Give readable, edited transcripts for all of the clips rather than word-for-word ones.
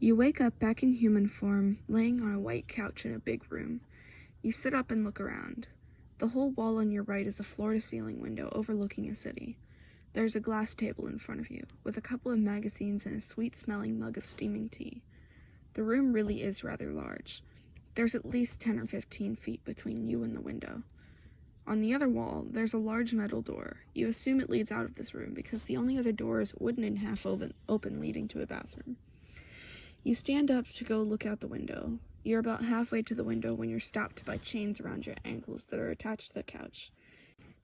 You wake up back in human form, laying on a white couch in a big room. You sit up and look around. The whole wall on your right is a floor-to-ceiling window overlooking a city. There's a glass table in front of you, with a couple of magazines and a sweet-smelling mug of steaming tea. The room really is rather large. There's at least 10 or 15 feet between you and the window. On the other wall, there's a large metal door. You assume it leads out of this room because the only other door is wooden and half open leading to a bathroom. You stand up to go look out the window. You're about halfway to the window when you're stopped by chains around your ankles that are attached to the couch.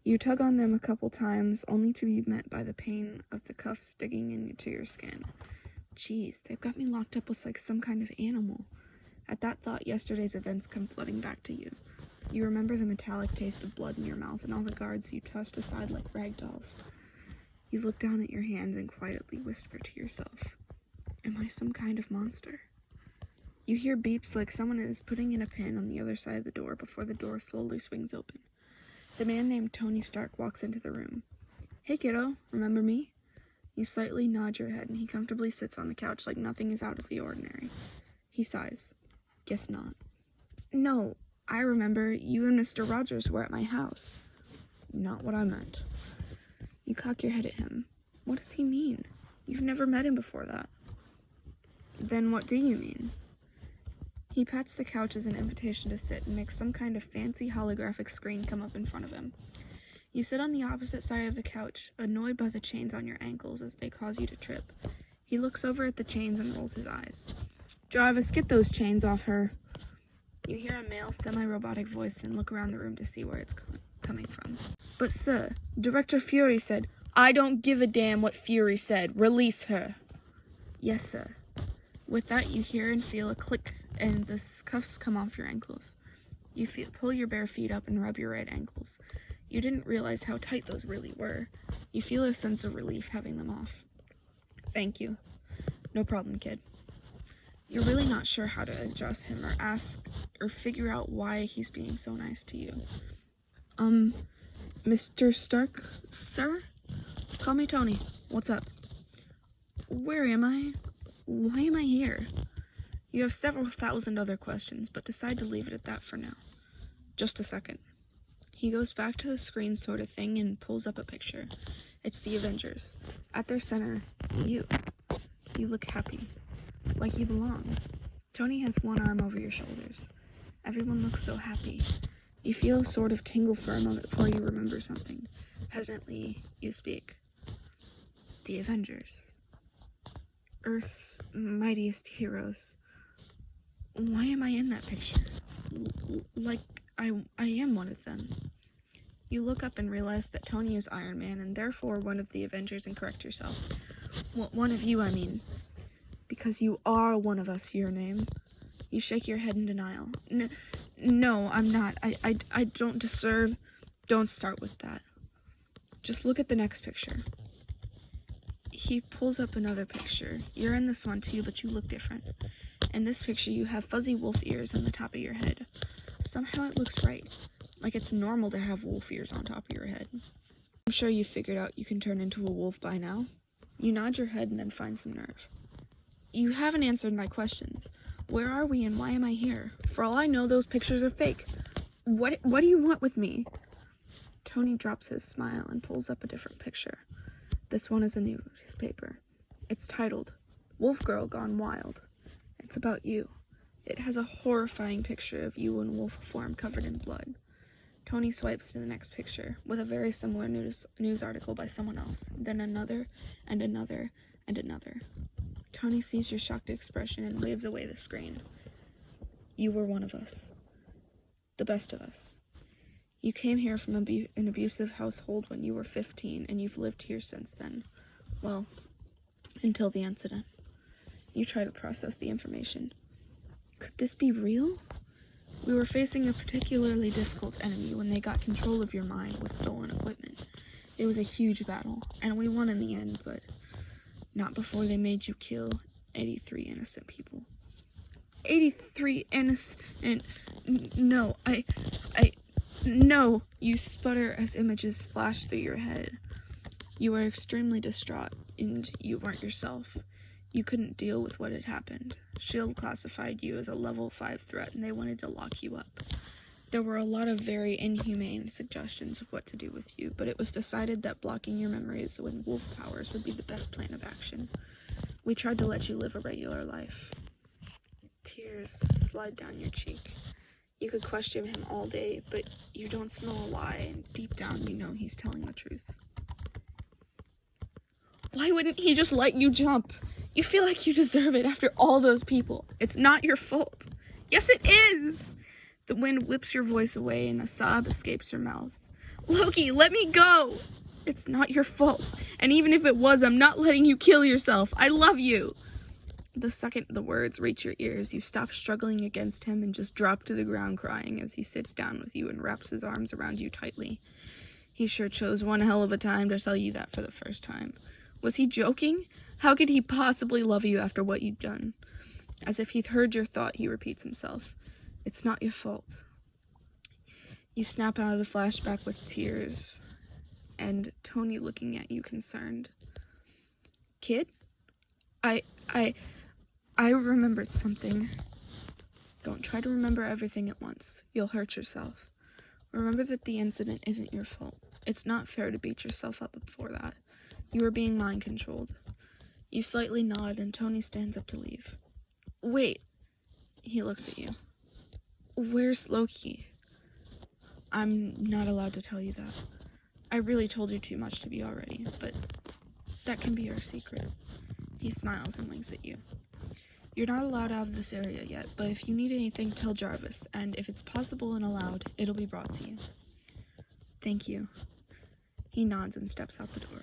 You tug on them a couple times, only to be met by the pain of the cuffs digging into your skin. Geez, they've got me locked up with like some kind of animal. At that thought, yesterday's events come flooding back to you. You remember the metallic taste of blood in your mouth and all the guards you tossed aside like rag dolls. You look down at your hands and quietly whisper to yourself, "Am I some kind of monster?" You hear beeps like someone is putting in a pin on the other side of the door before the door slowly swings open. The man named Tony Stark walks into the room. "Hey kiddo, remember me?" You slightly nod your head and he comfortably sits on the couch like nothing is out of the ordinary. He sighs. "Guess not." "No, I remember. You and Mr. Rogers were at my house." "Not what I meant." You cock your head at him. What does he mean? You've never met him before that. Then what do you mean? He pats the couch as an invitation to sit and makes some kind of fancy holographic screen come up in front of him. You sit on the opposite side of the couch, annoyed by the chains on your ankles as they cause you to trip. He looks over at the chains and rolls his eyes. "Jarvis, get those chains off her." You hear a male, semi-robotic voice and look around the room to see where it's coming from. "But sir, Director Fury said—" "I don't give a damn what Fury said. Release her." "Yes, sir." With that, you hear and feel a click, and the cuffs come off your ankles. You pull your bare feet up and rub your right ankles. You didn't realize how tight those really were. You feel a sense of relief having them off. "Thank you." "No problem, kid." You're really not sure how to address him or ask or figure out why he's being so nice to you. Mr. Stark, sir?" "Call me Tony. What's up?" "Where am I? Why am I here?" You have several thousand other questions, but decide to leave it at that for now. "Just a second." He goes back to the screen sort of thing and pulls up a picture. It's the Avengers. At their center, you. You look happy. Like you belong. Tony has one arm over your shoulders. Everyone looks so happy. You feel a sort of tingle for a moment before you remember something. Hesitantly, you speak. "The Avengers. Earth's mightiest heroes. Why am I in that picture? Like I am one of them." You look up and realize that Tony is Iron Man and therefore one of the Avengers and correct yourself. One of you, I mean. "Because you are one of us, your name." You shake your head in denial. No, I'm not. I don't deserve." "Don't start with that. Just look at the next picture." He pulls up another picture. You're in this one too, but you look different. In this picture, you have fuzzy wolf ears on the top of your head. Somehow it looks right. Like it's normal to have wolf ears on top of your head. I'm sure you figured out you can turn into a wolf by now. You nod your head and then find some nerve. "You haven't answered my questions. Where are we and why am I here? For all I know, those pictures are fake. What do you want with me?" Tony drops his smile and pulls up a different picture. This one is a newspaper. It's titled, "Wolf Girl Gone Wild." It's about you. It has a horrifying picture of you in wolf form covered in blood. Tony swipes to the next picture, with a very similar news article by someone else, then another, and another, and another. Tony sees your shocked expression and waves away the screen. You were one of us. The best of us. You came here from an abusive household when you were 15, and you've lived here since then. Well, until the incident. You try to process the information. Could this be real? We were facing a particularly difficult enemy when they got control of your mind with stolen equipment. It was a huge battle, and we won in the end, but not before they made you kill 83 innocent people. 83 innocent... No, No! You sputter as images flash through your head. You are extremely distraught, and you weren't yourself. You couldn't deal with what had happened. S.H.I.E.L.D. classified you as a level 5 threat, and they wanted to lock you up. There were a lot of very inhumane suggestions of what to do with you, but it was decided that blocking your memories with wolf powers would be the best plan of action. We tried to let you live a regular life. Tears slide down your cheek. You could question him all day, but you don't smell a lie, and deep down you know he's telling the truth. Why wouldn't he just let you jump? You feel like you deserve it after all those people. It's not your fault. Yes, it is! The wind whips your voice away and a sob escapes your mouth. Loki, let me go! It's not your fault. And even if it was, I'm not letting you kill yourself. I love you! The second the words reach your ears, you stop struggling against him and just drop to the ground crying as he sits down with you and wraps his arms around you tightly. He sure chose one hell of a time to tell you that for the first time. Was he joking? How could he possibly love you after what you'd done? As if he'd heard your thought, he repeats himself. It's not your fault. You snap out of the flashback with tears, and Tony looking at you concerned. Kid? I remembered something. Don't try to remember everything at once. You'll hurt yourself. Remember that the incident isn't your fault. It's not fair to beat yourself up for that. You are being mind-controlled. You slightly nod, and Tony stands up to leave. Wait. He looks at you. Where's Loki? I'm not allowed to tell you that. I really told you too much to be already, but that can be our secret. He smiles and winks at you. You're not allowed out of this area yet, but if you need anything, tell Jarvis, and if it's possible and allowed, it'll be brought to you. Thank you. He nods and steps out the door.